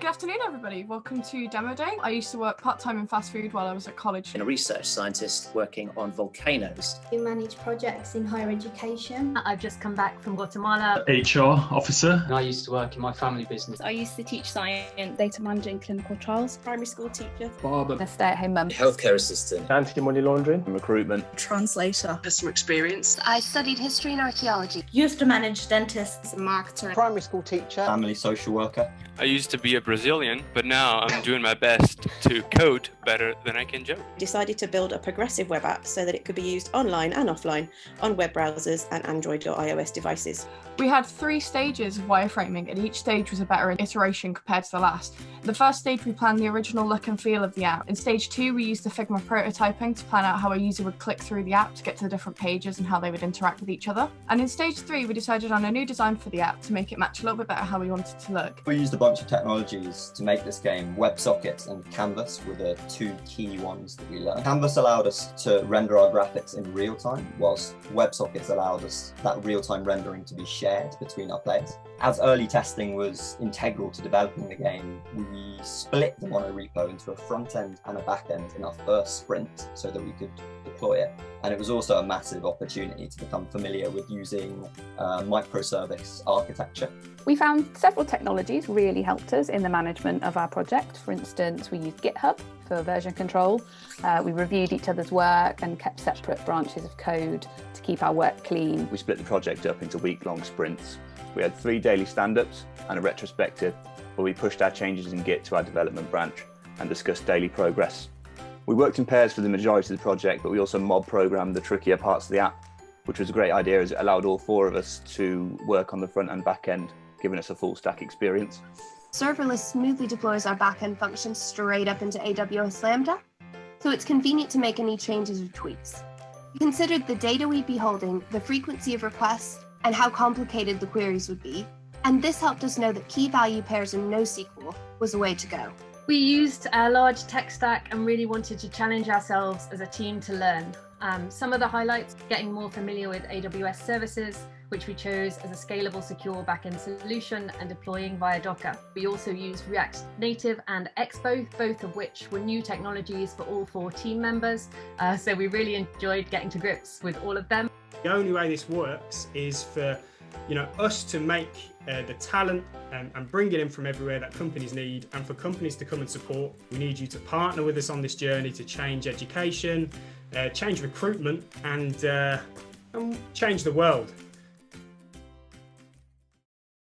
Good afternoon, everybody. Welcome to Demo Day. I used to work part-time in fast food while I was at college. I'm a research scientist working on volcanoes. We manage projects in higher education. I've just come back from Guatemala. HR officer. And I used to work in my family business. I used to teach science, data managing clinical trials. Primary school teacher. Barber. A stay-at-home mum. Healthcare assistant. Anti-money laundering. Recruitment. Translator. Customer experience. I studied history and archaeology. Used to manage dentists. Marketer. Primary school teacher. Family social worker. I used to be a Brazilian, but now I'm doing my best to code better than I can joke. Decided to build a progressive web app so that it could be used online and offline on web browsers and Android or iOS devices. We had 3 stages of wireframing, and each stage was a better iteration compared to the last. In the first stage, we planned the original look and feel of the app. In stage 2, we used the Figma prototyping to plan out how a user would click through the app to get to the different pages and how they would interact with each other. And in stage 3, we decided on a new design for the app to make it match a little bit better how we wanted it to look. We used a bunch of technologies to make this game. WebSockets and Canvas were the 2 key ones that we learned. Canvas allowed us to render our graphics in real time, whilst WebSockets allowed us that real-time rendering to be shared between our players. As early testing was integral to developing the game, we split the monorepo into a front end and a back end in our first sprint so that we could deploy it. And it was also a massive opportunity to become familiar with using microservice architecture. We found several technologies really helped us in the management of our project. For instance, we used GitHub for version control. We reviewed each other's work and kept separate branches of code to keep our work clean. We split the project up into week-long sprints. We had 3 daily stand-ups and a retrospective where we pushed our changes in Git to our development branch and discussed daily progress. We worked in pairs for the majority of the project, but we also mob programmed the trickier parts of the app, which was a great idea as it allowed all 4 of us to work on the front and back end, giving us a full stack experience. Serverless smoothly deploys our backend functions straight up into AWS Lambda, so it's convenient to make any changes or tweaks. We considered the data we'd be holding, the frequency of requests, and how complicated the queries would be, and this helped us know that key value pairs in NoSQL was the way to go. We used a large tech stack and really wanted to challenge ourselves as a team to learn. Some of the highlights: getting more familiar with AWS services, which we chose as a scalable, secure backend solution, and deploying via Docker. We also used React Native and Expo, both of which were new technologies for all 4 team members. So we really enjoyed getting to grips with all of them. The only way this works is for us to make the talent and bring it in from everywhere that companies need, and for companies to come and support. We need you to partner with us on this journey to change education, change recruitment, and change the world.